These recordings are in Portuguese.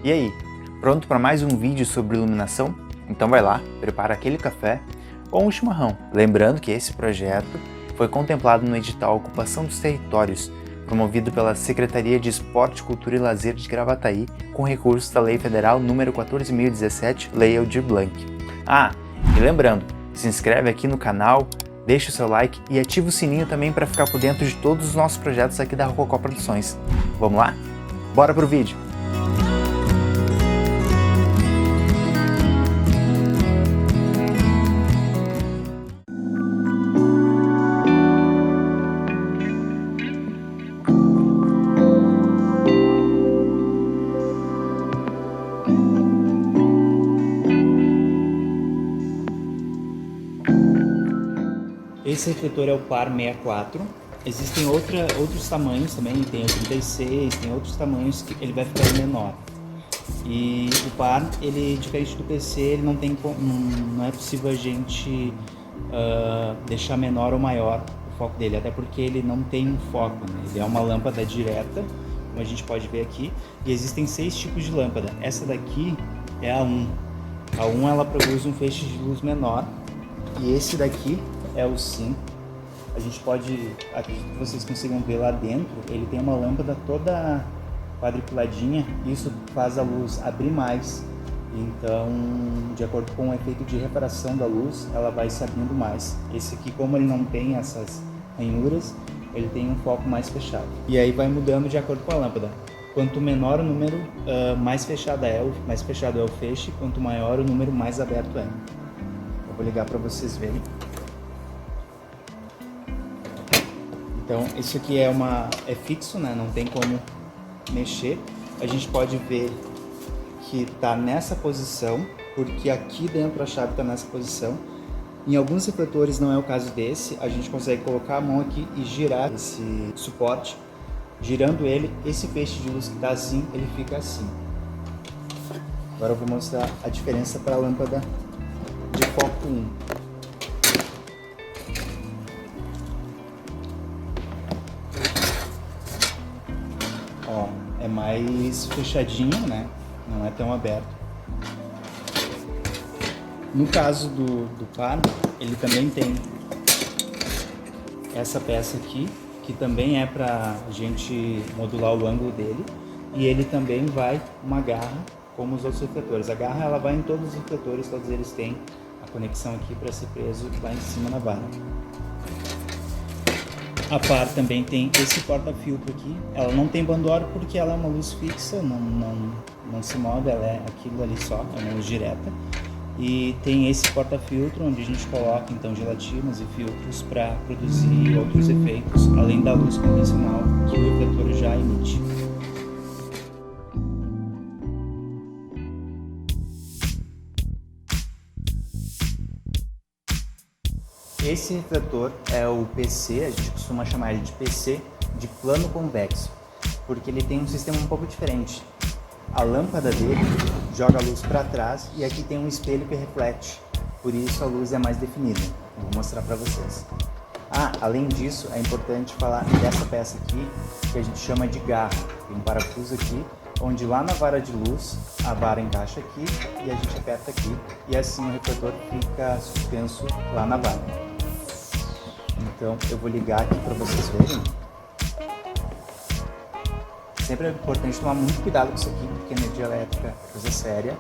E aí, pronto para mais um vídeo sobre iluminação? Então vai lá, prepara aquele café ou um chimarrão. Lembrando que esse projeto foi contemplado no edital Ocupação dos Territórios, promovido pela Secretaria de Esporte, Cultura e Lazer de Gravataí, com recursos da Lei Federal número 14.017, Lei Aldir Blanc. E lembrando, se inscreve aqui no canal, deixa o seu like e ativa o sininho também para ficar por dentro de todos os nossos projetos aqui da Rococó Produções. Vamos lá? Bora pro vídeo! Esse refletor é o Par 64. Existem outros tamanhos também, tem o 36, tem outros tamanhos que ele vai ficar menor. E o Par, ele, diferente do PC, ele não é possível a gente deixar menor ou maior o foco dele, até porque ele não tem um foco, né? Ele é uma lâmpada direta, como a gente pode ver aqui, e existem 6 tipos de lâmpada. Essa daqui é a 1. A 1 ela produz um feixe de luz menor, e esse daqui é o 5. A gente pode, acredito que vocês consigam ver lá dentro, ele tem uma lâmpada toda quadriculadinha, isso faz a luz abrir mais, então de acordo com o efeito de refração da luz, ela vai se abrindo mais. Esse aqui, como ele não tem essas ranhuras, ele tem um foco mais fechado. E aí vai mudando de acordo com a lâmpada. Quanto menor o número, mais fechado é o feixe, quanto maior o número, mais aberto é. Eu vou ligar para vocês verem. Então, isso aqui é fixo, né? Não tem como mexer. A gente pode ver que está nessa posição, porque aqui dentro a chave está nessa posição. Em alguns refletores, não é o caso desse, a gente consegue colocar a mão aqui e girar esse suporte. Girando ele, esse feixe de luz que está assim, ele fica assim. Agora eu vou mostrar a diferença para a lâmpada de foco 1. Ó, é mais fechadinho, né? Não é tão aberto. No caso do Par, ele também tem essa peça aqui, que também é para a gente modular o ângulo dele. E ele também vai uma garra, como os outros refletores. A garra ela vai em todos os refletores, todos eles têm a conexão aqui para ser preso lá em cima na vara. A Par também tem esse porta-filtro aqui. Ela não tem bandor porque ela é uma luz fixa, não se move, ela é aquilo ali só, é uma luz direta. E tem esse porta-filtro onde a gente coloca então gelatinas e filtros para produzir outros efeitos, além da luz convencional que o refletor já emite. Esse refletor é o PC, a gente costuma chamar ele de PC, de plano convexo, porque ele tem um sistema um pouco diferente. A lâmpada dele joga a luz para trás e aqui tem um espelho que reflete, por isso a luz é mais definida. Eu vou mostrar para vocês. Além disso, é importante falar dessa peça aqui, que a gente chama de garra. Tem um parafuso aqui, onde lá na vara de luz, a vara encaixa aqui e a gente aperta aqui, e assim o refletor fica suspenso lá na vara. Então eu vou ligar aqui para vocês verem. Sempre é importante tomar muito cuidado com isso aqui, porque energia elétrica é coisa séria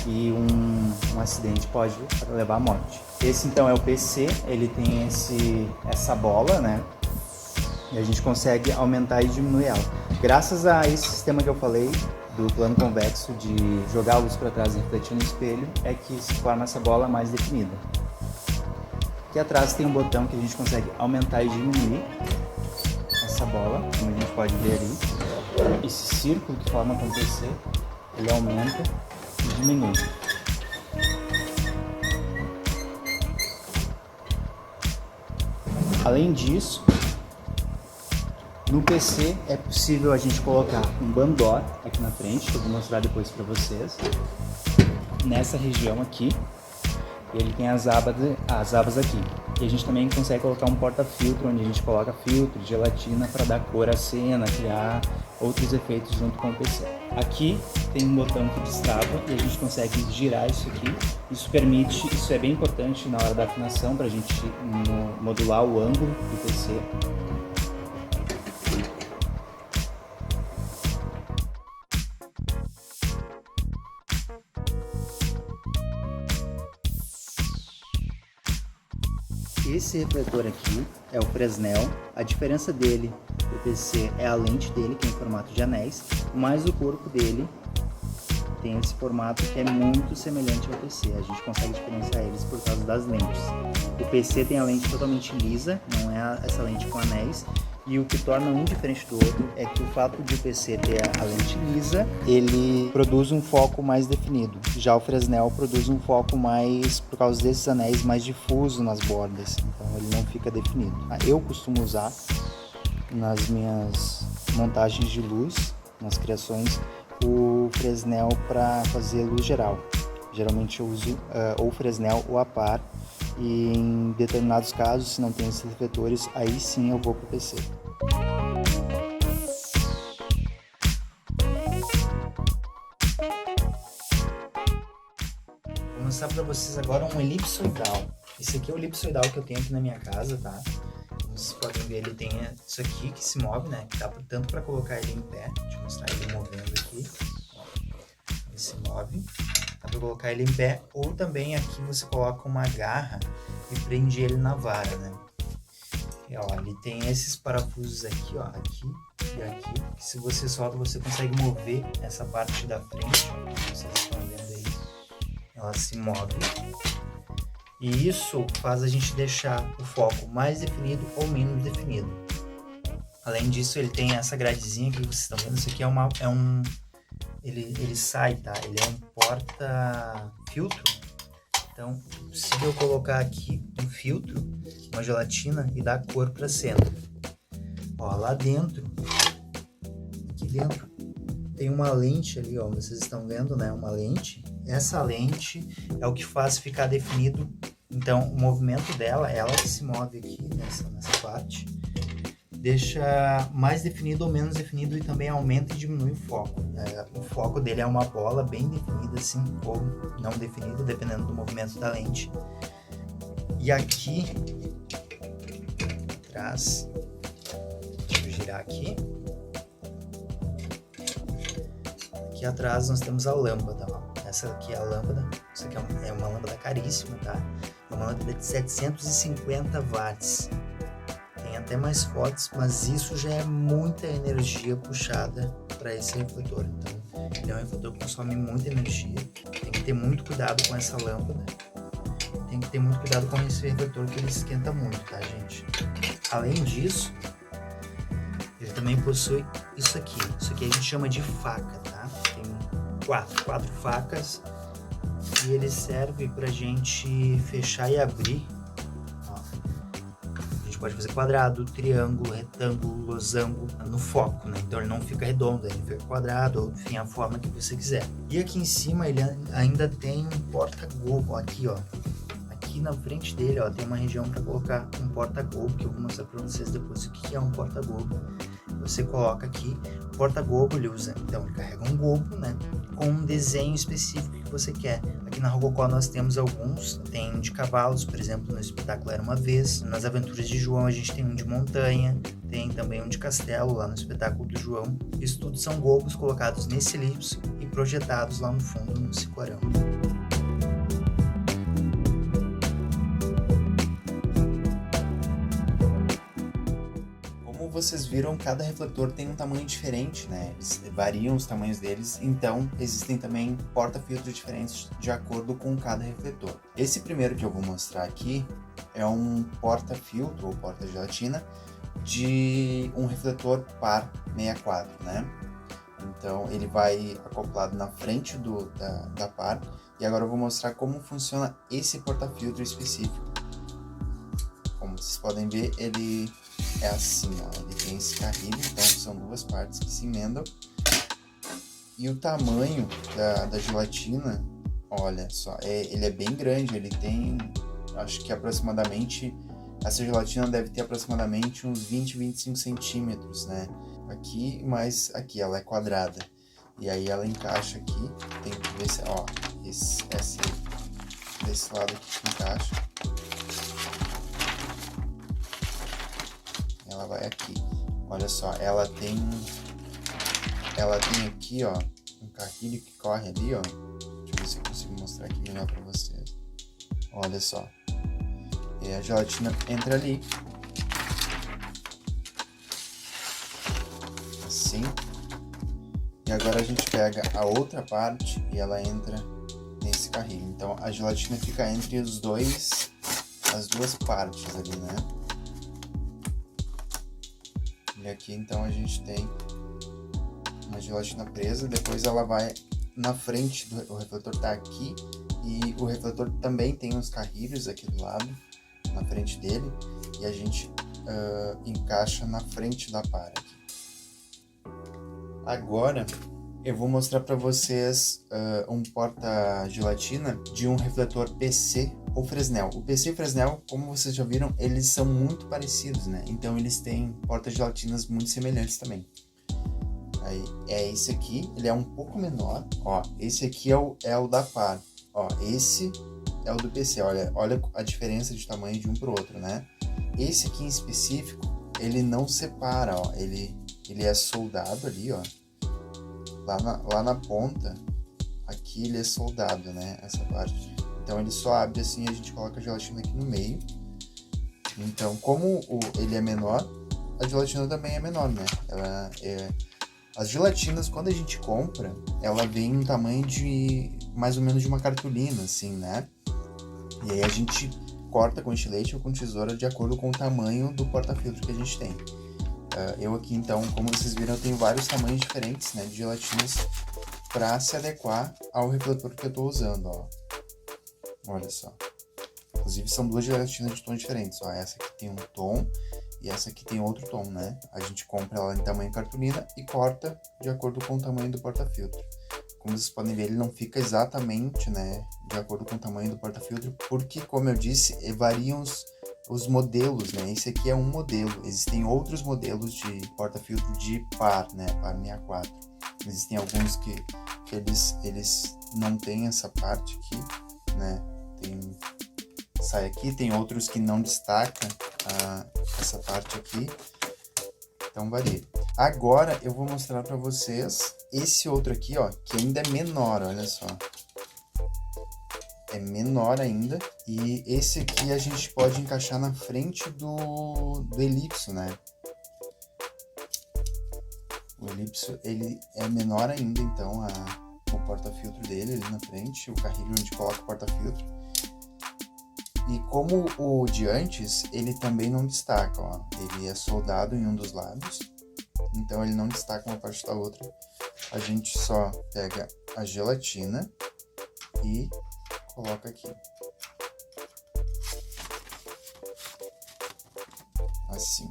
e um acidente pode levar à morte. Esse então é o PC, ele tem essa bola, né? E a gente consegue aumentar e diminuir ela. Graças a esse sistema que eu falei, do plano convexo, de jogar a luz para trás e refletir no espelho, é que se forma essa bola mais definida. Aqui atrás tem um botão que a gente consegue aumentar e diminuir essa bola, como a gente pode ver ali. Esse círculo que forma com o PC, ele aumenta e diminui. Além disso, no PC é possível a gente colocar um bandor aqui na frente, que eu vou mostrar depois para vocês. Nessa região aqui, ele tem as abas aqui. E a gente também consegue colocar um porta-filtro, onde a gente coloca filtro, gelatina para dar cor à cena, criar outros efeitos junto com o PC. Aqui tem um botão que destrava e a gente consegue girar isso aqui. Isso é bem importante na hora da afinação, para a gente modular o ângulo do PC. Esse refletor aqui é o Fresnel. A diferença dele do PC é a lente dele, que é em formato de anéis, mas o corpo dele tem esse formato que é muito semelhante ao PC. A gente consegue diferenciar eles por causa das lentes. O PC tem a lente totalmente lisa, não é essa lente com anéis. E o que torna um diferente do outro é que o fato de o PC ter a lente lisa, ele produz um foco mais definido. Já o Fresnel produz um foco mais, por causa desses anéis, mais difuso nas bordas. Então ele não fica definido. Eu costumo usar nas minhas montagens de luz, nas criações, o Fresnel para fazer luz geral. Geralmente eu uso ou Fresnel ou a par. E em determinados casos, se não tem esses refletores, aí sim eu vou para o PC. Vou mostrar para vocês agora um elipsoidal. Esse aqui é o elipsoidal que eu tenho aqui na minha casa, tá? Como vocês podem ver, ele tem isso aqui que se move, né? Que dá tanto para colocar ele em pé, deixa eu mostrar ele movendo aqui. Ó, ele se move. Dá para colocar ele em pé, ou também aqui você coloca uma garra e prende ele na vara, né? E, ó, ele tem esses parafusos aqui, ó, aqui e aqui, que se você solta, você consegue mover essa parte da frente, ó, que vocês estão vendo aí, ela se move. E isso faz a gente deixar o foco mais definido ou menos definido. Além disso, ele tem essa gradezinha que vocês estão vendo, isso aqui ele sai, tá? Ele é um porta-filtro. Então, se eu colocar aqui um filtro, uma gelatina, e dar cor pra cena. Ó, lá dentro, aqui dentro, tem uma lente ali, ó, vocês estão vendo, né? Uma lente. Essa lente é o que faz ficar definido. Então, o movimento dela, ela que se move aqui nessa parte, deixa mais definido ou menos definido e também aumenta e diminui o foco. O foco dele é uma bola bem definida assim, ou não definida, dependendo do movimento da lente. E aqui atrás, deixa eu girar aqui. Aqui atrás nós temos a lâmpada, ó. Essa aqui é a lâmpada, isso aqui é uma lâmpada caríssima, tá? É uma lâmpada de 750 watts. Tem até mais fortes, mas isso já é muita energia puxada para esse refletor. Então, ele é um refletor que consome muita energia. Tem que ter muito cuidado com essa lâmpada. Tem que ter muito cuidado com esse refletor, que ele esquenta muito, tá, gente? Além disso, ele também possui isso aqui. Isso aqui a gente chama de faca, tá? Tem quatro facas e ele serve pra gente fechar e abrir. Pode fazer quadrado, triângulo, retângulo, losango no foco, né? Então ele não fica redondo, ele fica quadrado, ou enfim, a forma que você quiser. E aqui em cima ele ainda tem um porta-gobo, aqui, ó. Aqui na frente dele, ó, tem uma região para colocar um porta-gobo, que eu vou mostrar para vocês depois o que é um porta-gobo. Você coloca aqui, o porta-gobo ele usa, então ele carrega um gobo, né? Com um desenho específico que você quer. Aqui na Rococó nós temos alguns, tem de cavalos, por exemplo, no espetáculo Era Uma Vez. Nas Aventuras de João a gente tem um de montanha, tem também um de castelo lá no espetáculo do João. Isso tudo são gobos colocados nesse elipso e projetados lá no fundo no Cicorão. Vocês viram, cada refletor tem um tamanho diferente, né? Eles variam os tamanhos deles, então existem também porta-filtros diferentes de acordo com cada refletor. Esse primeiro que eu vou mostrar aqui é um porta-filtro ou porta-gelatina de um refletor par 64, né? Então ele vai acoplado na frente da par, e agora eu vou mostrar como funciona esse porta-filtro específico. Como vocês podem ver, ele é assim, ó, ele tem esse carrilho, então são duas partes que se emendam. E o tamanho da gelatina, olha só, ele é bem grande, ele tem, acho que aproximadamente essa gelatina deve ter aproximadamente uns 20, 25 centímetros, né? Aqui, mas aqui ela é quadrada. E aí ela encaixa aqui, tem que ver se, ó, desse lado aqui que encaixa. Ela vai aqui. Olha só, ela tem aqui, ó, um carrilho que corre ali, ó. Deixa eu ver se eu consigo mostrar aqui melhor pra vocês. Olha só. E a gelatina entra ali. Assim. E agora a gente pega a outra parte e ela entra nesse carrinho. Então a gelatina fica entre as duas partes ali, né? E aqui então a gente tem uma gelatina presa, depois ela vai na frente o refletor tá aqui e o refletor também tem uns carrilhos aqui do lado, na frente dele, e a gente encaixa na frente da para aqui. Agora eu vou mostrar para vocês um porta-gelatina de um refletor PC ou Fresnel. O PC e o Fresnel, como vocês já viram, eles são muito parecidos, né? Então eles têm porta-gelatinas muito semelhantes também. Aí, é esse aqui, ele é um pouco menor, ó, esse aqui é o da par, ó, esse é o do PC, olha a diferença de tamanho de um pro outro, né? Esse aqui em específico, ele não separa, ó, ele é soldado ali, ó, lá na ponta, aqui ele é soldado, né, essa parte. Então ele só abre assim e a gente coloca a gelatina aqui no meio. Então, como ele é menor, a gelatina também é menor, né? As gelatinas, quando a gente compra, ela vem no tamanho de mais ou menos de uma cartolina, assim, né? E aí a gente corta com estilete ou com tesoura de acordo com o tamanho do porta-filtro que a gente tem. Eu aqui, então, como vocês viram, eu tenho vários tamanhos diferentes, né, de gelatinas para se adequar ao refletor que eu estou usando, ó. Olha só. Inclusive, são duas gelatinas de tons diferentes, ó. Essa aqui tem um tom e essa aqui tem outro tom, né? A gente compra ela em tamanho cartolina e corta de acordo com o tamanho do porta-filtro. Como vocês podem ver, ele não fica exatamente, né, de acordo com o tamanho do porta-filtro, porque, como eu disse, variam os modelos, né? Esse aqui é um modelo. Existem outros modelos de porta-filtro de par, né? Par 64. Existem alguns que eles não têm essa parte aqui, né? Sai aqui, tem outros que não destacam essa parte aqui. Então varia. Agora eu vou mostrar para vocês esse outro aqui, ó, que ainda é menor, olha só. É menor ainda, e esse aqui a gente pode encaixar na frente do elipso, né? O elipso, ele é menor ainda, então o porta-filtro dele ali na frente, o carrilho onde coloca o porta-filtro. E como o de antes, ele também não destaca, ó. Ele é soldado em um dos lados, então ele não destaca uma parte da outra. A gente só pega a gelatina e coloca aqui. Assim.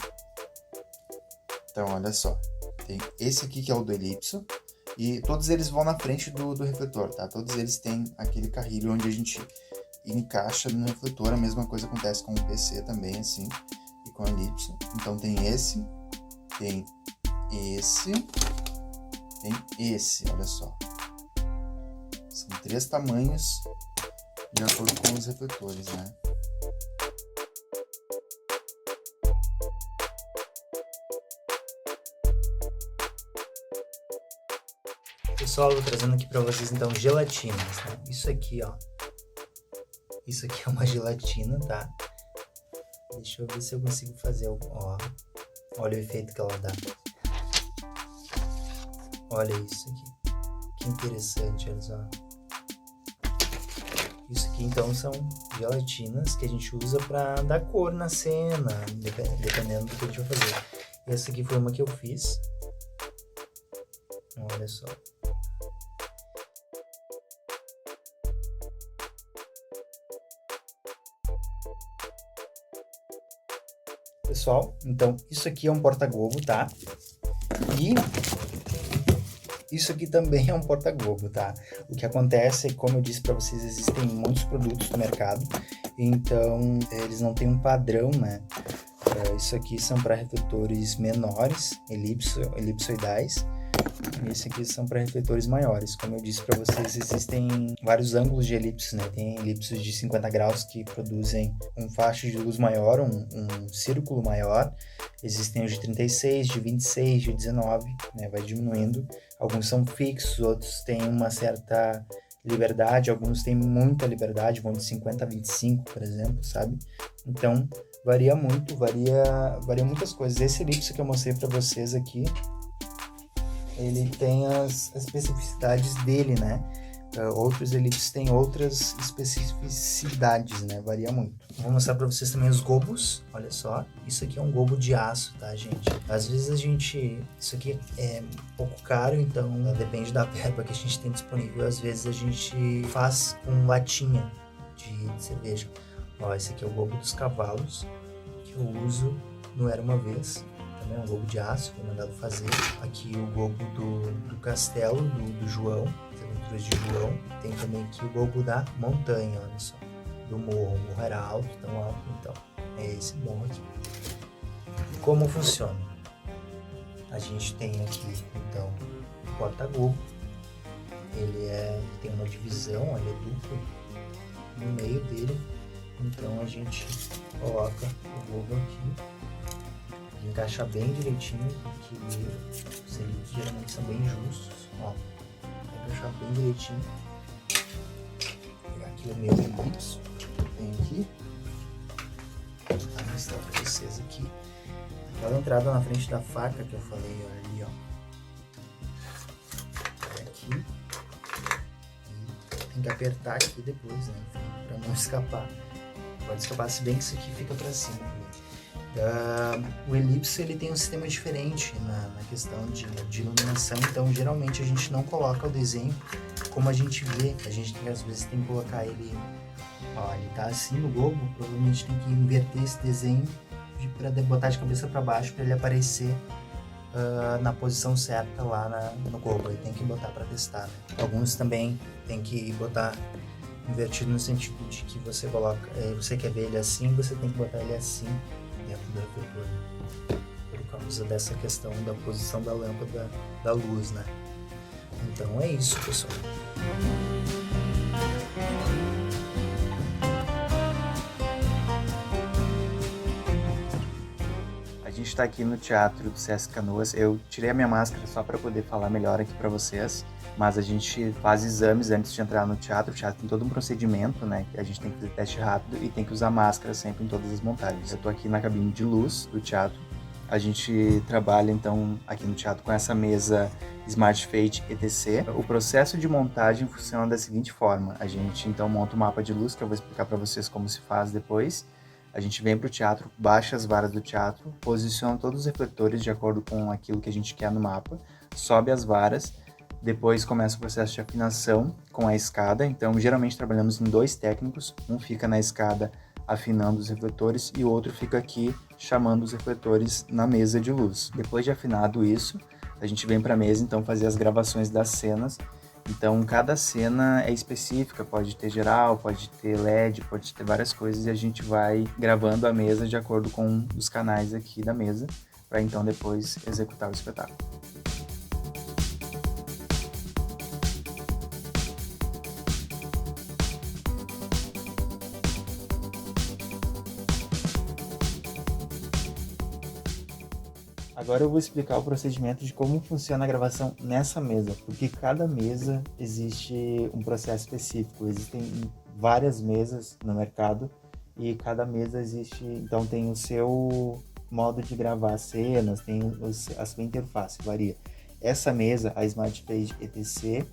Então, olha só. Tem esse aqui que é o do elipso. E todos eles vão na frente do refletor, tá? Todos eles têm aquele carrilho onde a gente encaixa no refletor. A mesma coisa acontece com o PC também, assim. E com o elipso. Então, tem esse. Tem esse. Tem esse, olha só. São 3 tamanhos de acordo com os refletores, né? Pessoal, eu tô trazendo aqui pra vocês, então, gelatinas, né? Isso aqui, ó. Isso aqui é uma gelatina, tá? Deixa eu ver se eu consigo fazer, ó. Olha o efeito que ela dá. Olha isso aqui. Que interessante, olha só. Isso aqui, então, são gelatinas que a gente usa pra dar cor na cena, dependendo do que a gente vai fazer. E essa aqui foi uma que eu fiz. Olha só. Pessoal, então, isso aqui é um porta-gobo, tá? E Isso aqui também é um porta-globo, tá? O que acontece é que, como eu disse para vocês, existem muitos produtos no mercado, então eles não têm um padrão, né? Isso aqui são para refletores menores, elipsoidais, e esse aqui são para refletores maiores. Como eu disse para vocês, existem vários ângulos de elipses, né? Tem elipses de 50 graus que produzem um faixa de luz maior, um círculo maior. Existem os de 36, de 26, de 19, né? Vai diminuindo. Alguns são fixos, outros têm uma certa liberdade, alguns têm muita liberdade, vão de 50 a 25, por exemplo, sabe? Então, varia muito, varia muitas coisas. Esse elipse que eu mostrei para vocês aqui, ele tem as especificidades dele, né? Outros elipses têm outras especificidades, né? Varia muito. Vou mostrar para vocês também os gobos. Olha só, isso aqui é um gobo de aço, tá, gente? Às vezes isso aqui é um pouco caro, então depende da verba que a gente tem disponível. Às vezes a gente faz com latinha de cerveja. Ó, esse aqui é o gobo dos cavalos, que eu uso no Era Uma Vez. Também é um gobo de aço, foi mandado fazer. Aqui o gobo do castelo, do João, as aventuras de João. Tem também aqui o gobo da montanha, olha só. Do morro. O morro era alto, tão alto, então. É esse morro aqui. Como funciona? A gente tem aqui, então, o porta-gobo. Ele tem uma divisão, ele é duplo. No meio dele, então a gente coloca o gobo aqui. Encaixar bem direitinho, porque os elipses geralmente são bem justos. Ó, encaixar bem direitinho. Vou pegar aqui o meu elipse que eu tenho aqui. Vou mostrar pra vocês aqui. Aquela entrada na frente da faca que eu falei, olha ali, ó. Aqui. E tem que apertar aqui depois, né? Pra não escapar. Pode escapar, se bem que isso aqui fica pra cima, né? O elipse ele tem um sistema diferente na questão de iluminação, então geralmente a gente não coloca o desenho como a gente vê, a gente às vezes tem que colocar ele, ó, ele tá assim no globo, provavelmente tem que inverter esse desenho para botar de cabeça para baixo para ele aparecer na posição certa lá no globo, ele tem que botar para testar, né? Alguns também tem que botar invertido no sentido de que você coloca, você quer ver ele assim, você tem que botar ele assim dentro do refletor, por causa dessa questão da posição da lâmpada, da luz, né? Então é isso, pessoal. A gente está aqui no Teatro do Sesc Canoas. Eu tirei a minha máscara só para poder falar melhor aqui para vocês, mas a gente faz exames antes de entrar no teatro. O teatro tem todo um procedimento, né? A gente tem que fazer teste rápido e tem que usar máscara sempre em todas as montagens. Eu tô aqui na cabine de luz do teatro. A gente trabalha então aqui no teatro com essa mesa Smart Fade ETC. O processo de montagem funciona da seguinte forma: a gente então monta o mapa de luz, que eu vou explicar para vocês como se faz depois. A gente vem para o teatro, baixa as varas do teatro, posiciona todos os refletores de acordo com aquilo que a gente quer no mapa, sobe as varas. Depois começa o processo de afinação com a escada. Então, geralmente trabalhamos em 2 técnicos. Um fica na escada afinando os refletores e o outro fica aqui chamando os refletores na mesa de luz. Depois de afinado isso, a gente vem para a mesa, então, fazer as gravações das cenas. Então, cada cena é específica, pode ter geral, pode ter LED, pode ter várias coisas, e a gente vai gravando a mesa de acordo com os canais aqui da mesa, para então depois executar o espetáculo. Agora eu vou explicar o procedimento de como funciona a gravação nessa mesa, porque cada mesa existe um processo específico, existem várias mesas no mercado e cada mesa existe, então tem o seu modo de gravar cenas, tem a sua interface, varia. Essa mesa, a Smart Fade ETC,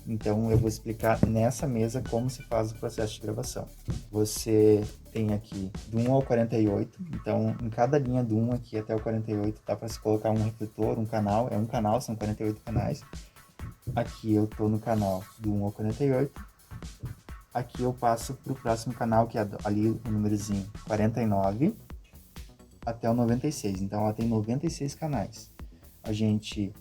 então eu vou explicar nessa mesa como se faz o processo de gravação. Você tem aqui do 1 ao 48, então em cada linha do 1 aqui até o 48 dá para se colocar um refletor, um canal, é um canal, são 48 canais. Aqui eu estou no canal do 1 ao 48, aqui eu passo para o próximo canal, que é ali o númerozinho 49 até o 96, então ela tem 96 canais. A gente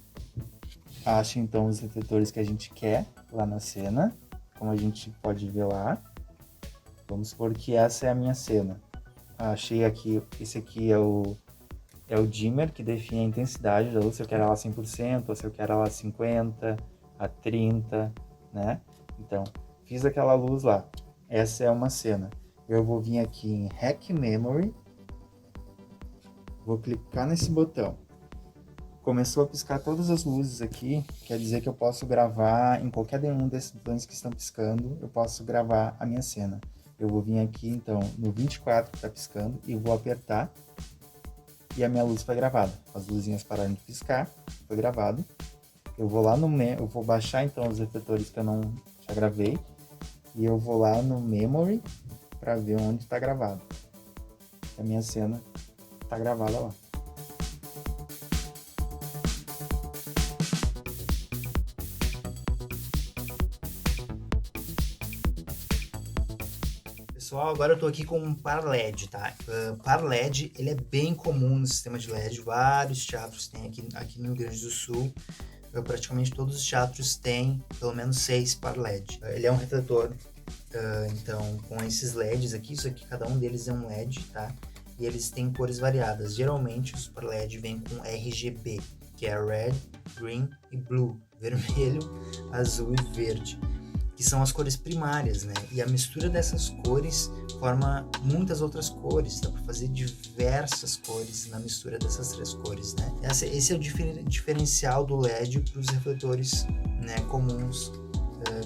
acha então os refletores que a gente quer lá na cena, como a gente pode ver lá. Vamos supor que essa é a minha cena. Achei aqui, esse aqui é o dimmer, que define a intensidade da luz, se eu quero ela a 100%, ou se eu quero ela a 50%, a 30%, né? Então, fiz aquela luz lá. Essa é uma cena. Eu vou vir aqui em Hack Memory, vou clicar nesse botão. Começou a piscar todas as luzes aqui, quer dizer que eu posso gravar em qualquer um desses botões que estão piscando, eu posso gravar a minha cena. Eu vou vir aqui, então, no 24 que está piscando e vou apertar e a minha luz foi gravada. As luzinhas pararam de piscar, foi gravado. Eu vou lá eu vou baixar, então, os refletores que eu não já gravei e eu vou lá no Memory para ver onde está gravado. A minha cena está gravada lá. Pessoal, agora eu tô aqui com um par LED, tá? Par LED, ele é bem comum no sistema de LED, vários teatros têm aqui no Rio Grande do Sul. Praticamente todos os teatros têm pelo menos 6 par LED. Ele é um refletor, então, com esses LEDs aqui, isso aqui, cada um deles é um LED, tá? E eles têm cores variadas. Geralmente os par LED vêm com RGB, que é Red, Green e Blue, vermelho, azul e verde, que são as cores primárias, né? E a mistura dessas cores forma muitas outras cores, dá para fazer diversas cores na mistura dessas 3 cores, né? Esse é o diferencial do LED para os refletores, né, comuns,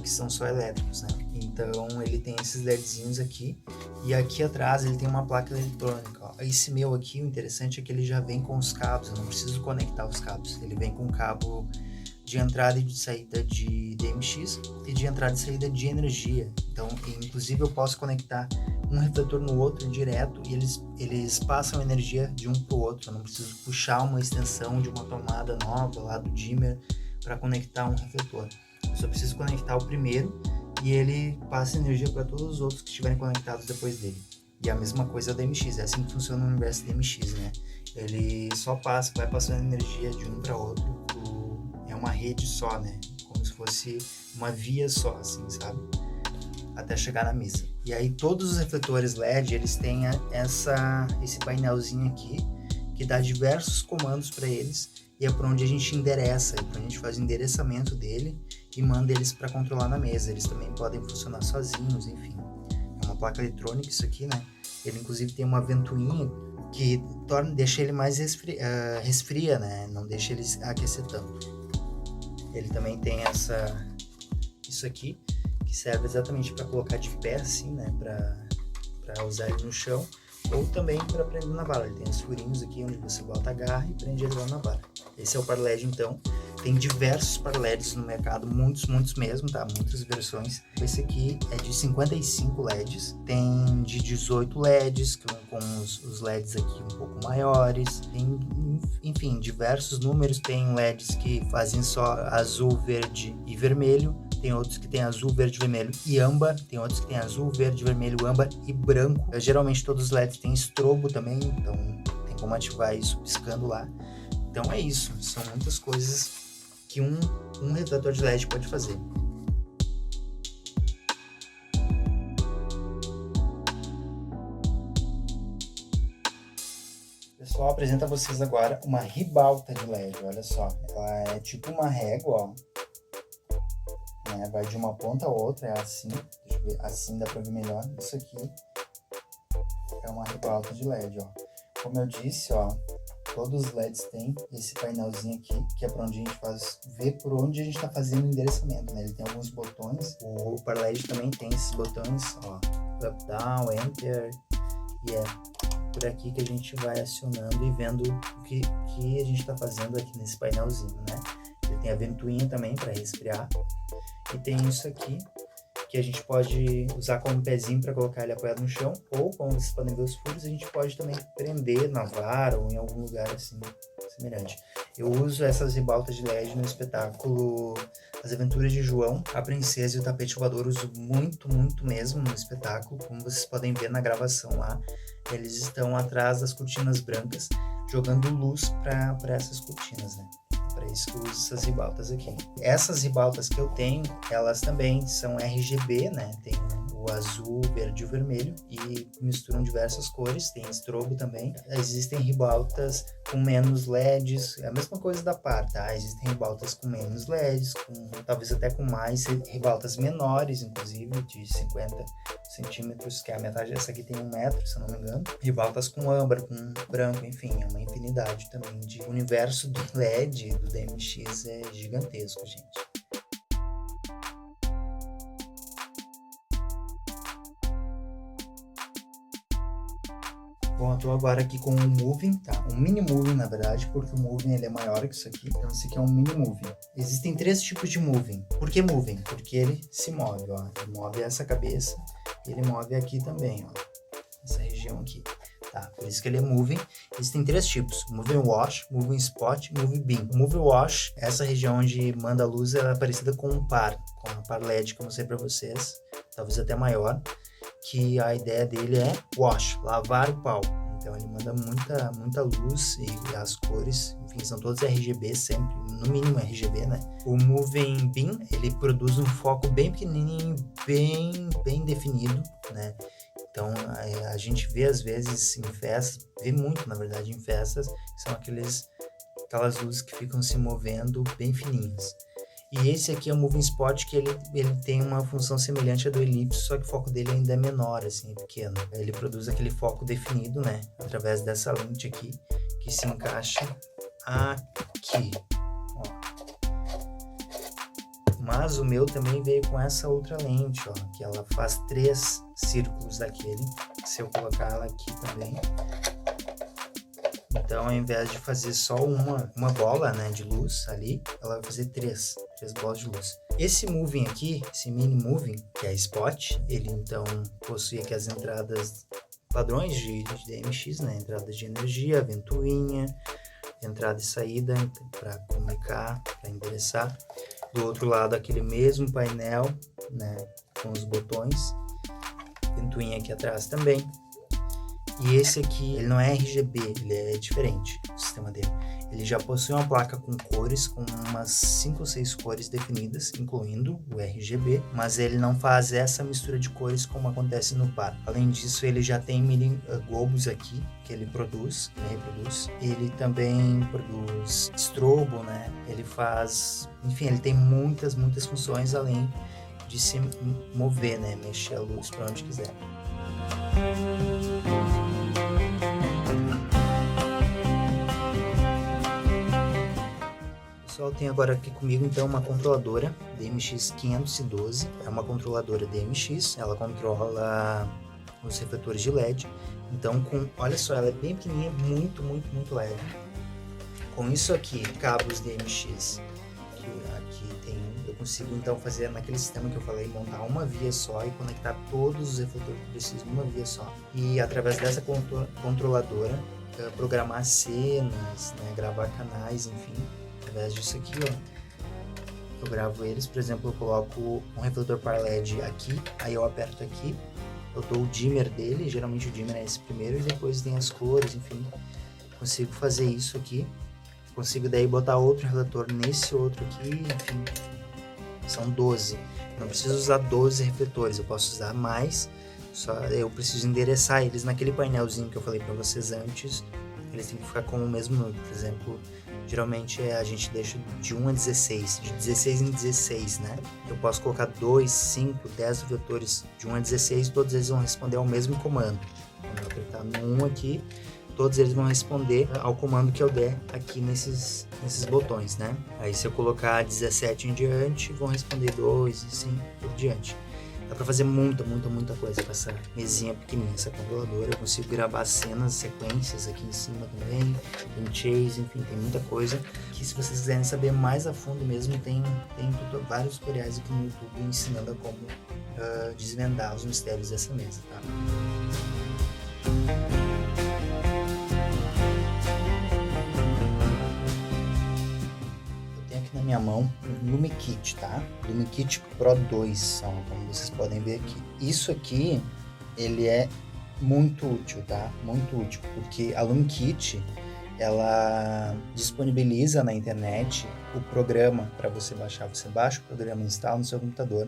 que são só elétricos, né? Então ele tem esses LEDzinhos aqui, e aqui atrás ele tem uma placa eletrônica, ó. Esse meu aqui, o interessante é que ele já vem com os cabos, eu não preciso conectar os cabos, ele vem com cabo de entrada e de saída de DMX e de entrada e saída de energia. Então, inclusive, eu posso conectar um refletor no outro direto e eles passam energia de um para o outro. Eu não preciso puxar uma extensão de uma tomada nova lá do dimmer para conectar um refletor. Eu só preciso conectar o primeiro e ele passa energia para todos os outros que estiverem conectados depois dele. E a mesma coisa é o DMX, é assim que funciona o universo DMX, né? Ele só vai passando energia de um para outro. É uma rede só, né? Como se fosse uma via só, assim, sabe? Até chegar na mesa. E aí todos os refletores LED, eles têm esse painelzinho aqui, que dá diversos comandos para eles, e é por onde a gente endereça, é por onde a gente faz o endereçamento dele e manda eles para controlar na mesa. Eles também podem funcionar sozinhos, enfim. É uma placa eletrônica isso aqui, né? Ele inclusive tem uma ventoinha que deixa ele mais resfria, né? Não deixa ele aquecer tanto. Ele também tem isso aqui, que serve exatamente para colocar de pé, assim, né, para usar ele no chão, ou também para prender na vara. Ele tem os furinhos aqui onde você bota a garra e prende ele lá na vara. Esse é o par LED, então. Tem diversos par LEDs no mercado, muitos mesmo, tá? Muitas versões. Esse aqui é de 55 LEDs, tem de 18 LEDs, com os LEDs aqui um pouco maiores, tem, enfim, diversos números. Tem LEDs que fazem só azul, verde e vermelho, tem outros que tem azul, verde, vermelho e âmbar, tem outros que tem azul, verde, vermelho, âmbar e branco. Geralmente todos os LEDs têm estrobo também, então tem como ativar isso piscando lá. Então é isso, são muitas coisas que um refletor de LED pode fazer. Pessoal, apresento a vocês agora uma ribalta de LED, olha só. Ela é tipo uma régua, ó. Né? Vai de uma ponta a outra, é assim. Deixa eu ver, assim dá pra ver melhor. Isso aqui é uma ribalta de LED, ó. Como eu disse, ó, todos os LEDs têm esse painelzinho aqui, que é para onde a gente ver por onde a gente está fazendo o endereçamento, né? Ele tem alguns botões, o par LED também tem esses botões, ó, up, down, enter, e é por aqui que a gente vai acionando e vendo o que a gente está fazendo aqui nesse painelzinho, né? Ele tem a ventoinha também para resfriar, e tem isso aqui, que a gente pode usar como pezinho para colocar ele apoiado no chão, ou, como vocês podem ver os furos, a gente pode também prender na vara ou em algum lugar assim semelhante. Eu uso essas ribaltas de LED no espetáculo As Aventuras de João, a Princesa e o Tapete Voador. Uso muito mesmo no espetáculo. Como vocês podem ver na gravação lá, eles estão atrás das cortinas brancas, jogando luz para essas cortinas, né? Para isso que eu uso essas ribaltas aqui. Essas ribaltas que eu tenho, elas também são RGB, né? Tem o azul, verde e o vermelho e misturam diversas cores. Tem estrobo também. Existem ribaltas com menos LEDs, é a mesma coisa da par, tá? Existem ribaltas com menos LEDs, talvez até com mais, ribaltas menores, inclusive, de 50 centímetros, que é a metade. Essa aqui tem 1 metro, se eu não me engano. Ribaltas com âmbar, com branco, enfim, é uma infinidade também de... O universo do LED, do DMX é gigantesco, gente. Bom, eu tô agora aqui com um Moving, tá? Um Mini Moving, na verdade, porque o Moving ele é maior que isso aqui. Então esse aqui é um Mini Moving. Existem 3 tipos de Moving. Por que Moving? Porque ele se move, ó. Ele move essa cabeça, ele move aqui também, ó. Essa região aqui. Tá, por isso que ele é Moving. Existem 3 tipos: Moving Wash, Moving Spot e Moving Beam. O Moving Wash, essa região onde manda a luz, ela é parecida com um par, com a par LED que eu mostrei pra vocês, talvez até maior, que a ideia dele é wash, lavar o pau. Então ele manda muita luz e as cores, enfim, são todos RGB sempre, no mínimo RGB, né? O Moving Beam, ele produz um foco bem pequenininho, bem definido, né? Então a gente vê às vezes em festas, vê muito na verdade em festas, que são aquelas luzes que ficam se movendo bem fininhas. E esse aqui é o Moving Spot, que ele tem uma função semelhante à do Ellipse, só que o foco dele ainda é menor, assim, é pequeno. Ele produz aquele foco definido, né, através dessa lente aqui, que se encaixa aqui, ó. Mas o meu também veio com essa outra lente, ó, que ela faz 3 círculos daquele. Se eu colocar ela aqui também... Então, ao invés de fazer só uma bola, né, de luz ali, ela vai fazer 3 bolas de luz. Esse Moving aqui, esse Mini Moving, que é Spot, ele então possui aqui as entradas padrões de DMX, né, entrada de energia, ventoinha, entrada e saída para comunicar, para endereçar. Do outro lado, aquele mesmo painel, né, com os botões, ventoinha aqui atrás também. E esse aqui, ele não é RGB, ele é diferente, o sistema dele. Ele já possui uma placa com cores, com umas 5 ou 6 cores definidas, incluindo o RGB, mas ele não faz essa mistura de cores como acontece no par. Além disso, ele já tem mini globos aqui, que ele produz, que ele reproduz. Ele também produz estrobo, né? Ele faz... Enfim, ele tem muitas funções, além de se mover, né? Mexer a luz para onde quiser. Pessoal, tem agora aqui comigo então uma controladora DMX512, é uma controladora DMX, ela controla os refletores de LED. Então, olha só, ela é bem pequenininha, muito leve. Com isso aqui, cabos DMX, que aqui tem, eu consigo então fazer naquele sistema que eu falei, montar uma via só e conectar todos os refletores que preciso numa via só. E através dessa controladora, programar cenas, né, gravar canais, enfim. Através disso aqui, ó, eu gravo eles. Por exemplo, eu coloco um refletor par LED aqui, aí eu aperto aqui, eu dou o dimmer dele, geralmente o dimmer é esse primeiro, e depois tem as cores, enfim. Consigo fazer isso aqui, consigo daí botar outro refletor nesse outro aqui, enfim, são 12. Não preciso usar 12 refletores, eu posso usar mais, só eu preciso endereçar eles naquele painelzinho que eu falei para vocês antes. Eles têm que ficar com o mesmo número. Por exemplo, geralmente a gente deixa de 1 a 16, de 16 em 16, né? Eu posso colocar 2, 5, 10 vetores de 1 a 16 e todos eles vão responder ao mesmo comando. Quando eu apertar no 1 aqui, todos eles vão responder ao comando que eu der aqui nesses botões, né? Aí se eu colocar 17 em diante, vão responder 2 e assim por diante. Dá pra fazer muita coisa com essa mesinha pequenininha, essa controladora. Eu consigo gravar cenas, sequências aqui em cima também, tem chase, enfim, tem muita coisa. Que se vocês quiserem saber mais a fundo mesmo, tem vários tutoriais aqui no YouTube ensinando a como desvendar os mistérios dessa mesa, tá? Na minha mão, um LumiKit, tá? LumiKit Pro 2, como vocês podem ver aqui. Isso aqui, ele é muito útil, tá? Muito útil, porque a LumiKit, ela disponibiliza na internet o programa para você baixar. Você baixa o programa, instala no seu computador,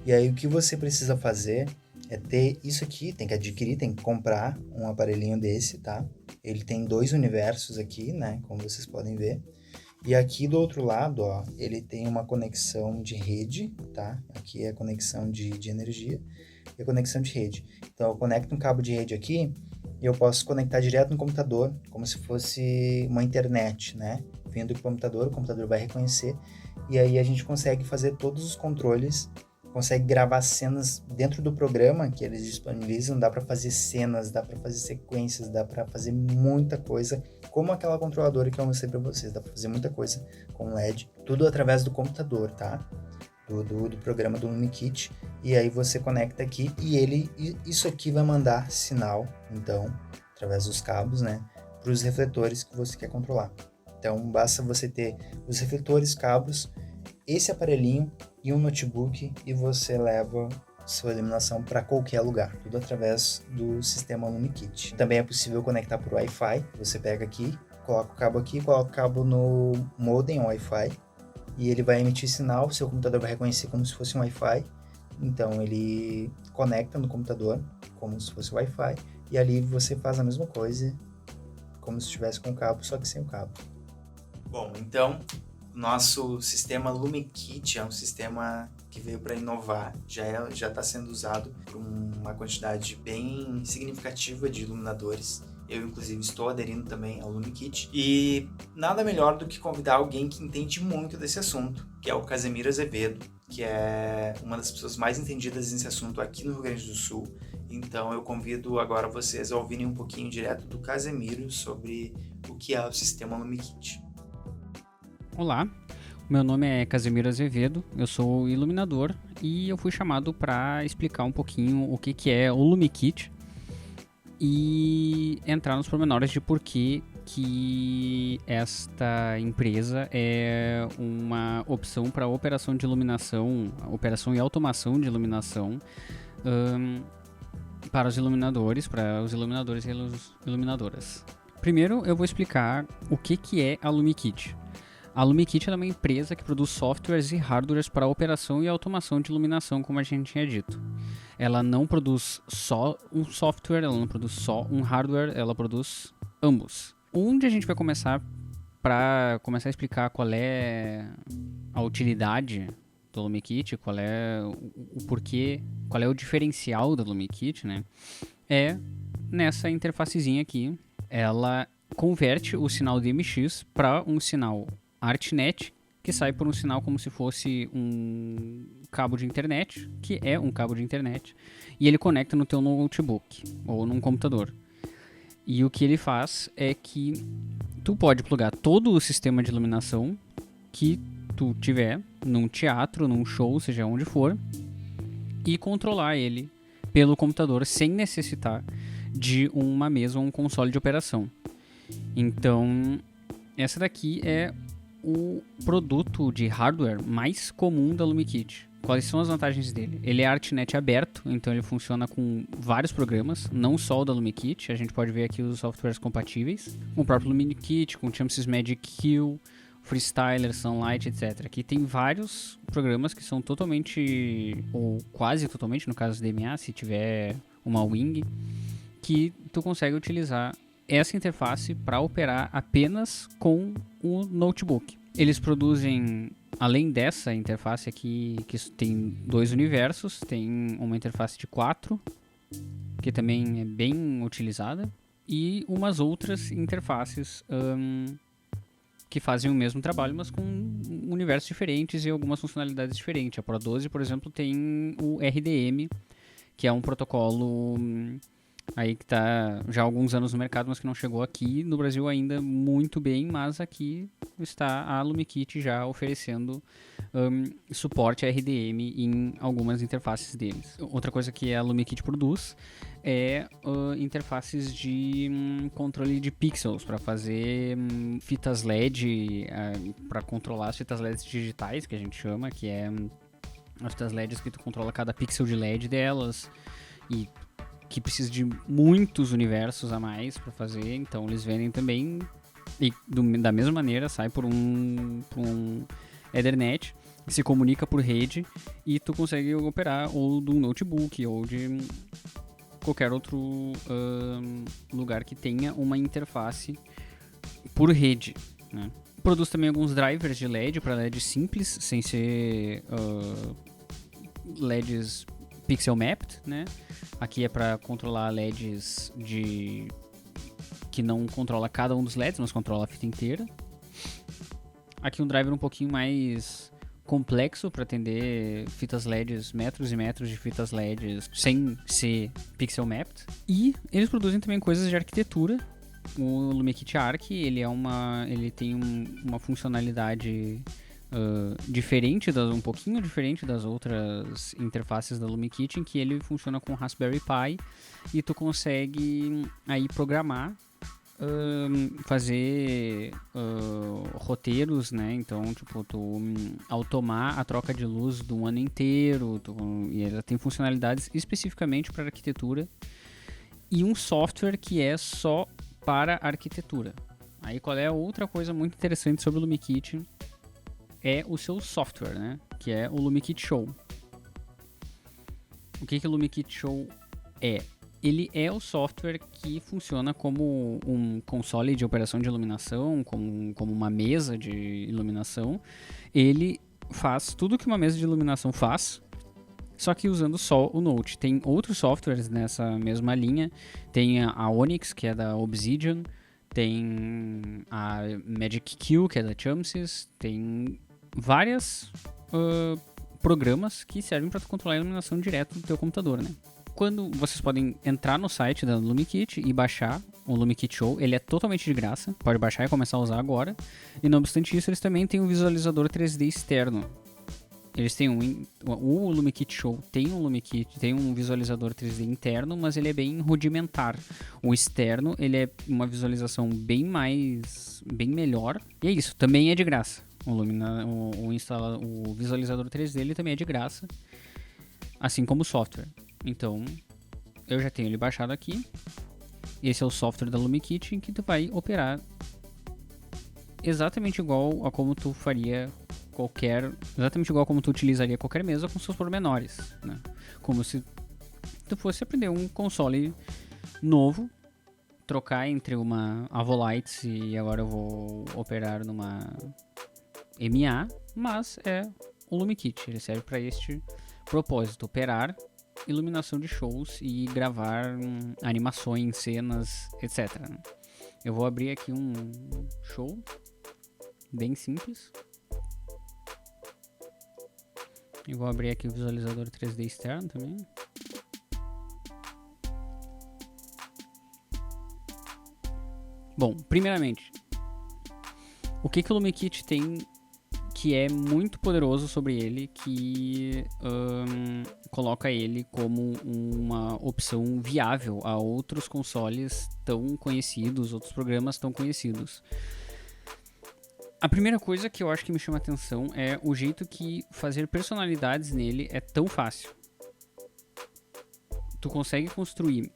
e aí o que você precisa fazer é ter isso aqui, tem que adquirir, tem que comprar um aparelhinho desse, tá? Ele tem 2 universos aqui, né, como vocês podem ver. E aqui do outro lado, ó, ele tem uma conexão de rede, tá? Aqui é a conexão de energia e a conexão de rede. Então eu conecto um cabo de rede aqui e eu posso conectar direto no computador, como se fosse uma internet, né? Vindo do computador, o computador vai reconhecer e aí a gente consegue fazer todos os controles, consegue gravar cenas dentro do programa que eles disponibilizam, dá para fazer cenas, dá para fazer sequências, dá para fazer muita coisa, como aquela controladora que eu mostrei para vocês, dá para fazer muita coisa com LED, tudo através do computador, tá? Do programa do LumiKit, e aí você conecta aqui e isso aqui vai mandar sinal, então, através dos cabos, né, para os refletores que você quer controlar. Então, basta você ter os refletores, cabos, esse aparelhinho e um notebook e você leva sua iluminação para qualquer lugar, tudo através do sistema LumiKit. Também é possível conectar por Wi-Fi, você pega aqui, coloca o cabo aqui, coloca o cabo no modem Wi-Fi e ele vai emitir sinal, seu computador vai reconhecer como se fosse um Wi-Fi, então ele conecta no computador como se fosse Wi-Fi e ali você faz a mesma coisa como se estivesse com o cabo, só que sem o cabo. Bom, então nosso sistema LumiKit é um sistema que veio para inovar, já está sendo usado por uma quantidade bem significativa de iluminadores. Eu, inclusive, estou aderindo também ao LumiKit. E nada melhor do que convidar alguém que entende muito desse assunto, que é o Casemiro Azevedo, que é uma das pessoas mais entendidas nesse assunto aqui no Rio Grande do Sul. Então eu convido agora vocês a ouvirem um pouquinho direto do Casemiro sobre o que é o sistema LumiKit. Olá, meu nome é Casemiro Azevedo, eu sou iluminador e eu fui chamado para explicar um pouquinho o que é o LumiKit e entrar nos pormenores de por que esta empresa é uma opção para operação de iluminação, operação e automação de iluminação para os iluminadores e iluminadoras. Primeiro eu vou explicar o que é a LumiKit. A LumiKit é uma empresa que produz softwares e hardwares para operação e automação de iluminação, como a gente tinha dito. Ela não produz só um software, ela não produz só um hardware, ela produz ambos. Onde a gente vai começar para começar a explicar qual é a utilidade do LumiKit, qual é o porquê, qual é o diferencial do LumiKit, né? É nessa interfacezinha aqui. Ela converte o sinal DMX para um sinal ArtNet, que sai por um sinal como se fosse um cabo de internet, que é um cabo de internet, e ele conecta no teu notebook ou num computador. E o que ele faz é que tu pode plugar todo o sistema de iluminação que tu tiver num teatro, num show, seja onde for, e controlar ele pelo computador sem necessitar de uma mesa ou um console de operação. Então, essa daqui é o produto de hardware mais comum da LumiKit. Quais são as vantagens dele? Ele é ArtNet aberto, então ele funciona com vários programas, não só o da LumiKit. A gente pode ver aqui os softwares compatíveis, com o próprio LumiKit, com o Champsys Magic Q, Freestyler, Sunlight, etc. Aqui tem vários programas que são totalmente, ou quase totalmente, no caso do DMA, se tiver uma Wing, que tu consegue utilizar essa interface para operar apenas com o notebook. Eles produzem, além dessa interface aqui, que tem 2 universos, tem uma interface de 4, que também é bem utilizada, e umas outras interfaces que fazem o mesmo trabalho, mas com universos diferentes e algumas funcionalidades diferentes. A Pro 12, por exemplo, tem o RDM, que é um protocolo aí que está já há alguns anos no mercado, mas que não chegou aqui no Brasil ainda muito bem, mas aqui está a LumiKit já oferecendo suporte a RDM em algumas interfaces deles. Outra coisa que a LumiKit produz é interfaces de controle de pixels para fazer fitas LED, para controlar as fitas LEDs digitais, que a gente chama, que é as fitas LEDs que tu controla cada pixel de LED delas, e que precisa de muitos universos a mais para fazer, então eles vendem também E da mesma maneira sai por um Ethernet, se comunica por rede e tu consegue operar ou de um notebook ou de qualquer outro lugar que tenha uma interface por rede, né? Produz também alguns drivers de LED para LED simples, sem ser LEDs pixel mapped, né? Aqui é para controlar LEDs que não controla cada um dos LEDs, mas controla a fita inteira. Aqui um driver um pouquinho mais complexo para atender fitas LEDs, metros e metros de fitas LEDs sem ser pixel mapped. E eles produzem também coisas de arquitetura. O LumiKit Arc, ele tem uma funcionalidade um pouquinho diferente das outras interfaces da LumiKit, em que ele funciona com Raspberry Pi e tu consegue aí programar, fazer roteiros, né? Então, tipo, tu automar a troca de luz do ano inteiro, e ela tem funcionalidades especificamente para arquitetura e um software que é só para arquitetura. Aí qual é a outra coisa muito interessante sobre o LumiKit? É o seu software, né? Que é o LumiKit Show. O que o LumiKit Show é? Ele é o software que funciona como um console de operação de iluminação, como uma mesa de iluminação. Ele faz tudo que uma mesa de iluminação faz, só que usando só o Note. Tem outros softwares nessa mesma linha. Tem a Onyx, que é da Obsidian. Tem a Magic Q, que é da Chumsys. Tem vários programas que servem para controlar a iluminação direto do teu computador, né? Quando vocês podem entrar no site da LumiKit e baixar o LumiKit Show, ele é totalmente de graça. Pode baixar e começar a usar agora. E não obstante isso, eles também têm um visualizador 3D externo. Eles têm o LumiKit Show tem um visualizador 3D interno, mas ele é bem rudimentar. O externo, ele é uma visualização bem melhor. E é isso, também é de graça. O visualizador 3D ele também é de graça, assim como o software. Então, eu já tenho ele baixado aqui. Esse é o software da LumiKit, em que tu vai operar exatamente igual a como tu faria exatamente igual como tu utilizaria qualquer mesa com seus pormenores, né? Como se tu fosse aprender um console novo, trocar entre uma Avolites e agora eu vou operar numa MA, mas é o LumiKit, ele serve para este propósito, operar iluminação de shows e gravar animações, cenas, etc. Eu vou abrir aqui um show bem simples. Eu vou abrir aqui o visualizador 3D externo também. Bom, primeiramente, o que o LumiKit tem que é muito poderoso sobre ele, que coloca ele como uma opção viável a outros consoles tão conhecidos, outros programas tão conhecidos. A primeira coisa que eu acho que me chama a atenção é o jeito que fazer personalidades nele é tão fácil. Tu consegue construir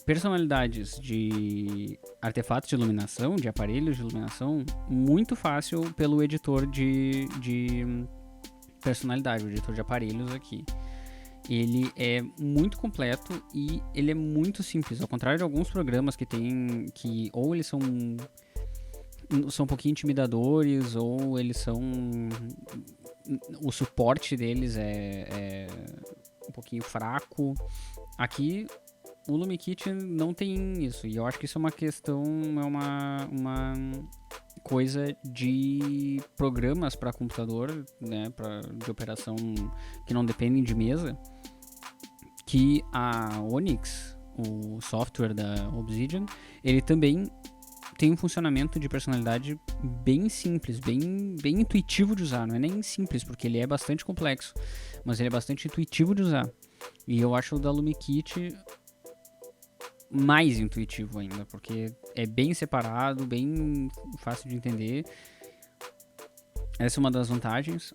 personalidades de artefatos de iluminação, de aparelhos de iluminação, muito fácil pelo editor de personalidade, o editor de aparelhos aqui. Ele é muito completo e ele é muito simples, ao contrário de alguns programas que ou eles são um pouquinho intimidadores, ou eles são... o suporte deles é um pouquinho fraco. Aqui, o LumiKit não tem isso, e eu acho que isso é uma questão, uma coisa de programas para computador, né, de operação que não dependem de mesa, que a Onyx, o software da Obsidian, ele também tem um funcionamento de personalidade bem simples, bem intuitivo de usar. Não é nem simples, porque ele é bastante complexo, mas ele é bastante intuitivo de usar. E eu acho o da LumiKit mais intuitivo ainda, porque é bem separado, bem fácil de entender. Essa é uma das vantagens.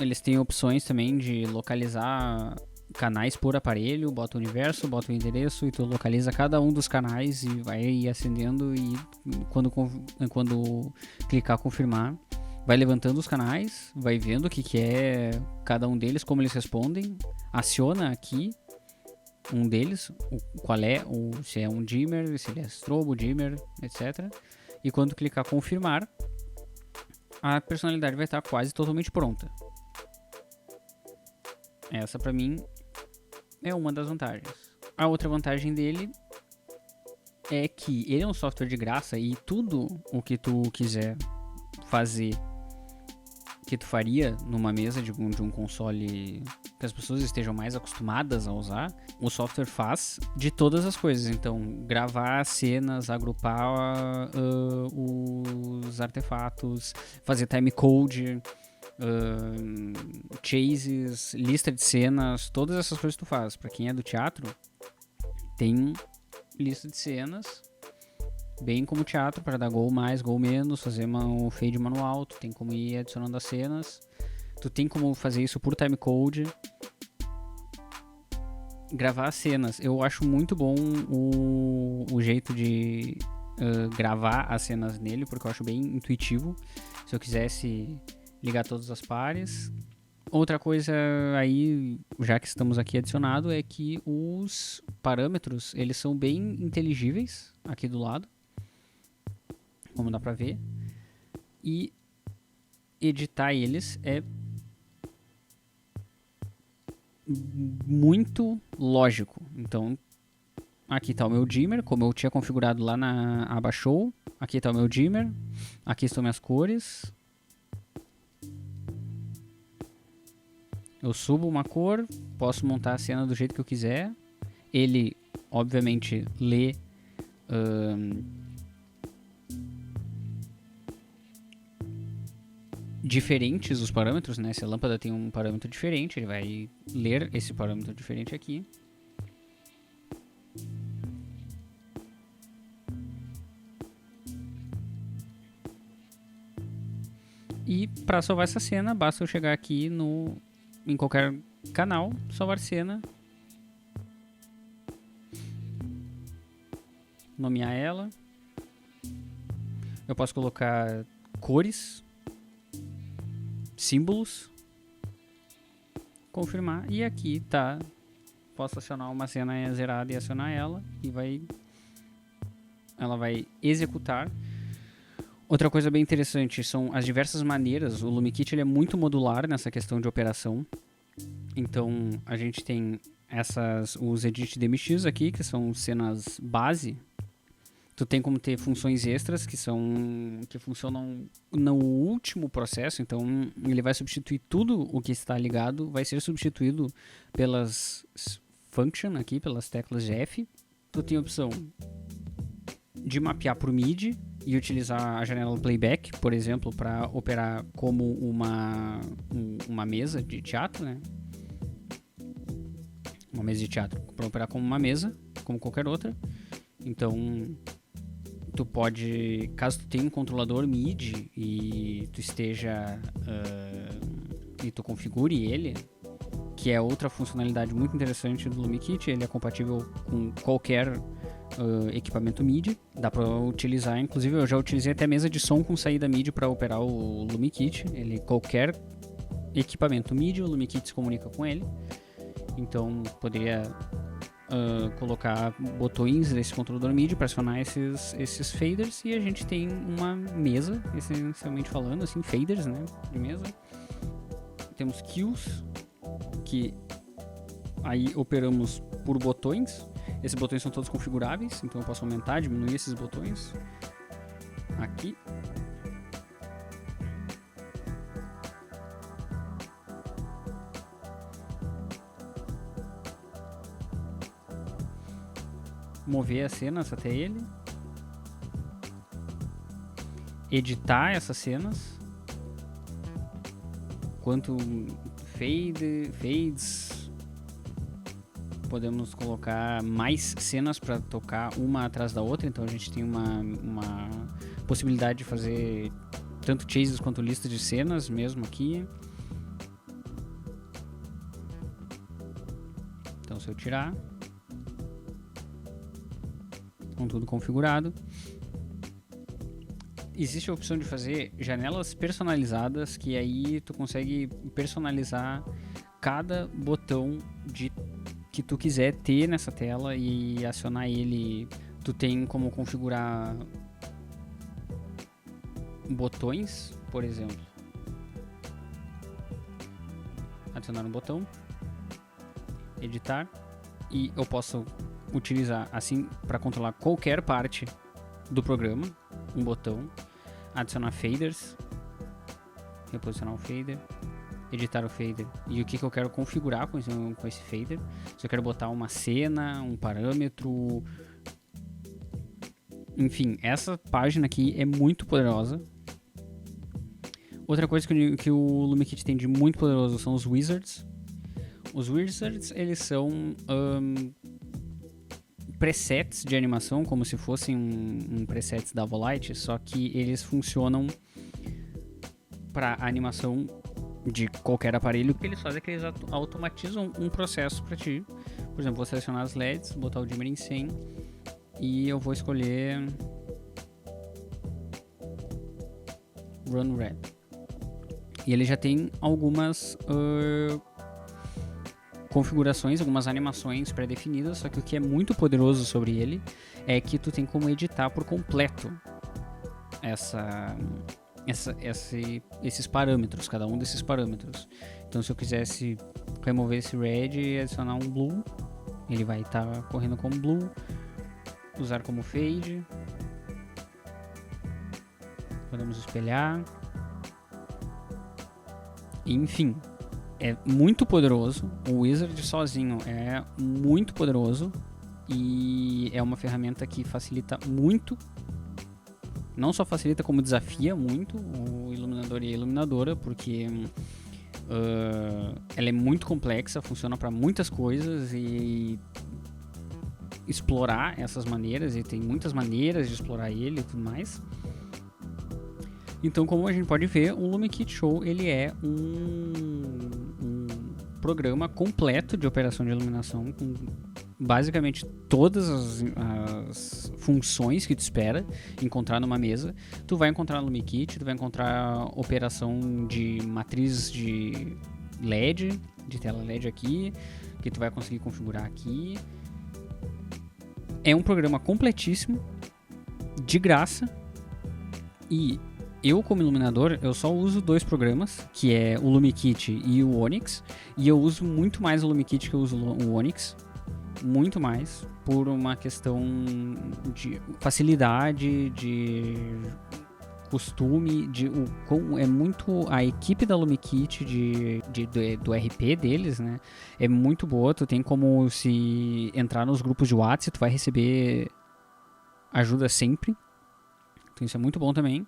Eles têm opções também de localizar canais por aparelho, bota o universo, bota o endereço e tu localiza cada um dos canais e vai acendendo e quando clicar confirmar, vai levantando os canais, vai vendo o que é cada um deles, como eles respondem, aciona aqui um deles, qual é, se é um dimmer, se ele é strobo, dimmer, etc. E quando clicar confirmar, a personalidade vai estar quase totalmente pronta. Essa pra mim é uma das vantagens. A outra vantagem dele é que ele é um software de graça e tudo o que tu quiser fazer, que tu faria numa mesa de um console que as pessoas estejam mais acostumadas a usar, o software faz de todas as coisas. Então, gravar cenas, agrupar os artefatos, fazer timecode, chases, lista de cenas, todas essas coisas tu faz. Pra quem é do teatro, tem lista de cenas, bem como teatro, para dar gol mais, gol menos, fazer um fade manual, tu tem como ir adicionando as cenas, tu tem como fazer isso por timecode, gravar as cenas. Eu acho muito bom o jeito de gravar as cenas nele, porque eu acho bem intuitivo. Se eu quisesse ligar todas as pares. Outra coisa aí, já que estamos aqui adicionado, é que os parâmetros, eles são bem inteligíveis aqui do lado, como dá pra ver, e editar eles é muito lógico. Então, aqui tá o meu dimmer, como eu tinha configurado lá na aba show, aqui tá o meu dimmer, aqui estão minhas cores. Eu subo uma cor, posso montar a cena do jeito que eu quiser. Ele, obviamente, lê diferentes os parâmetros, né? Se a lâmpada tem um parâmetro diferente, ele vai ler esse parâmetro diferente aqui. E para salvar essa cena, basta eu chegar aqui em qualquer canal, salvar cena, nomear ela. Eu posso colocar cores, símbolos, confirmar, e aqui tá, posso acionar uma cena zerada e acionar ela, e ela vai executar. Outra coisa bem interessante são as diversas maneiras. O LumiKit ele é muito modular nessa questão de operação. Então a gente tem os Edit DMX aqui, que são cenas base. Tu tem como ter funções extras que funcionam no último processo. Então ele vai substituir tudo o que está ligado, vai ser substituído pelas function aqui, pelas teclas de F. Tu tem a opção de mapear para o MIDI e utilizar a janela playback, por exemplo, para operar como uma mesa de teatro, né? Uma mesa de teatro, para operar como uma mesa, como qualquer outra. Então, tu pode, caso tu tenha um controlador MIDI e tu esteja e tu configure ele, que é outra funcionalidade muito interessante do LumiKit, ele é compatível com qualquer equipamento MIDI, dá para utilizar, inclusive eu já utilizei até mesa de som com saída MIDI para operar o LumiKit. Qualquer equipamento MIDI, o LumiKit se comunica com ele, então poderia colocar botões desse controlador MIDI para acionar esses faders, e a gente tem uma mesa, essencialmente falando, assim, faders, né, de mesa. Temos queues, que aí operamos por botões. Esses botões são todos configuráveis, então eu posso aumentar, diminuir esses botões aqui. Mover as cenas até ele. Editar essas cenas. Quanto fades. Podemos colocar mais cenas para tocar uma atrás da outra, então a gente tem uma possibilidade de fazer tanto chases quanto listas de cenas mesmo aqui. se eu tirar, com tudo configurado, existe a opção de fazer janelas personalizadas, que aí tu consegue personalizar cada botão que tu quiser ter nessa tela e acionar ele. Tu tem como configurar botões, por exemplo. Adicionar um botão, editar, e eu posso utilizar assim para controlar qualquer parte do programa, um botão, adicionar faders, reposicionar o fader, editar o fader e o que eu quero configurar com esse fader. Se eu quero botar uma cena, um parâmetro, enfim, essa página aqui é muito poderosa. Outra coisa que o LumiKit tem de muito poderoso são os wizards. Os wizards, eles são presets de animação, como se fossem um presets da Volite, só que eles funcionam para animação de qualquer aparelho. O que eles fazem é que eles automatizam um processo para ti. Por exemplo, vou selecionar as LEDs, botar o dimmer em 100 e eu vou escolher Run Red. E ele já tem algumas configurações, algumas animações pré-definidas, só que o que é muito poderoso sobre ele é que tu tem como editar por completo esses parâmetros, cada um desses parâmetros. Então, se eu quisesse remover esse red e adicionar um blue, ele vai estar correndo como blue, usar como fade, podemos espelhar, enfim, é muito poderoso. O Wizard sozinho é muito poderoso e é uma ferramenta que facilita muito. Não só facilita, como desafia muito o iluminador e a iluminadora, porque ela é muito complexa, funciona para muitas coisas e explorar essas maneiras, e tem muitas maneiras de explorar ele e tudo mais. Então, como a gente pode ver, o LumiKit Show ele é um programa completo de operação de iluminação, com basicamente todas as funções que tu espera encontrar numa mesa. Tu vai encontrar no LumiKit, tu vai encontrar operação de matriz de LED, de tela LED aqui, que tu vai conseguir configurar aqui. É um programa completíssimo, de graça, e eu, como iluminador, eu só uso dois programas, que é o LumiKit e o Onyx, e eu uso muito mais o LumiKit que eu uso o Onyx, muito mais, por uma questão de facilidade, de costume, é muito a equipe da LumiKit do RP deles, né? É muito boa. Tu tem como se entrar nos grupos de WhatsApp, tu vai receber ajuda sempre. Então isso é muito bom também.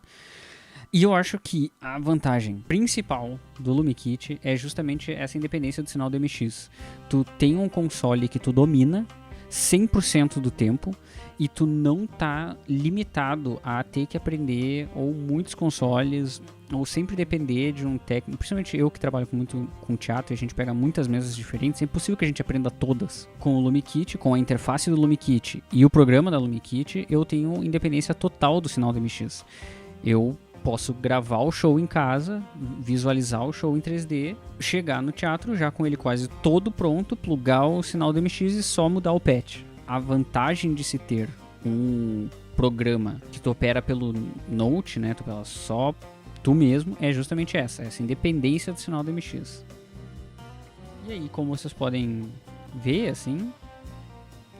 E eu acho que a vantagem principal do LumiKit é justamente essa independência do sinal DMX. Tu tem um console que tu domina 100% do tempo e tu não tá limitado a ter que aprender ou muitos consoles ou sempre depender de um técnico. Principalmente eu que trabalho muito com teatro e a gente pega muitas mesas diferentes, é impossível que a gente aprenda todas. Com o LumiKit, com a interface do LumiKit e o programa da LumiKit, eu tenho independência total do sinal DMX. Eu posso gravar o show em casa, visualizar o show em 3D, chegar no teatro já com ele quase todo pronto, plugar o sinal DMX e só mudar o patch. A vantagem de se ter um programa que tu opera pelo Note, né, tu opera só tu mesmo, é justamente essa independência do sinal DMX. E aí, como vocês podem ver, assim,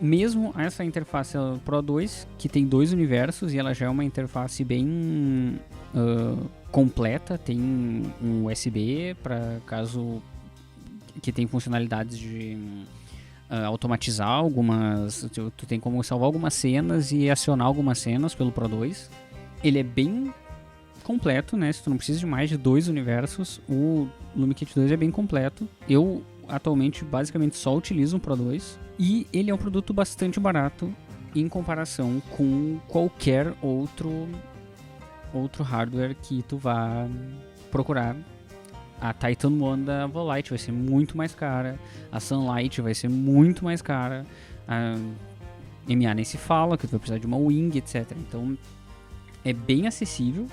mesmo essa interface Pro 2, que tem dois universos e ela já é uma interface bem completa, tem um USB para caso que tem funcionalidades de automatizar algumas, tu tem como salvar algumas cenas e acionar algumas cenas pelo Pro 2. Ele é bem completo, né? Se tu não precisa de mais de dois universos, o LumiKit 2 é bem completo. Eu atualmente basicamente só utilizo um Pro 2 e ele é um produto bastante barato em comparação com qualquer outro hardware que tu vá procurar A Titan One da Volite vai ser muito mais cara. A Sunlight vai ser muito mais cara. A MA nem se fala, que tu vai precisar de uma Wing, etc. Então, é bem acessível.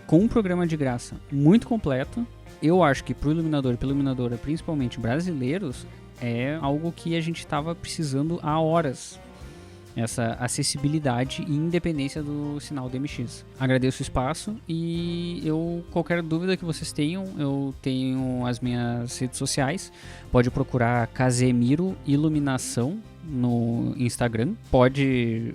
Com um programa de graça muito completo. Eu acho que pro iluminador e pela iluminadora, principalmente brasileiros, é algo que a gente estava precisando há horas. Essa acessibilidade e independência do sinal DMX. Agradeço o espaço e qualquer dúvida que vocês tenham, eu tenho as minhas redes sociais. Pode procurar Casemiro Iluminação no Instagram. Pode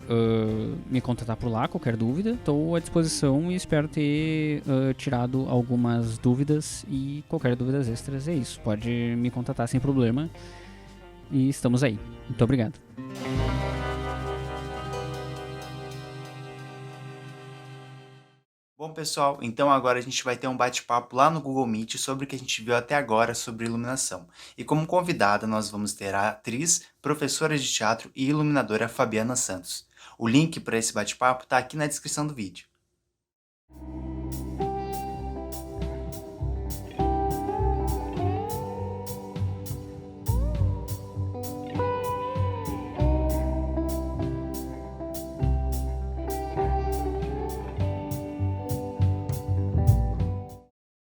me contatar por lá, qualquer dúvida. Estou à disposição e espero ter tirado algumas dúvidas e qualquer dúvida extras é isso. Pode me contatar sem problema e estamos aí. Muito obrigado. Bom, pessoal, então agora a gente vai ter um bate-papo lá no Google Meet sobre o que a gente viu até agora sobre iluminação. E como convidada nós vamos ter a atriz, professora de teatro e iluminadora Fabiana Santos. O link para esse bate-papo está aqui na descrição do vídeo.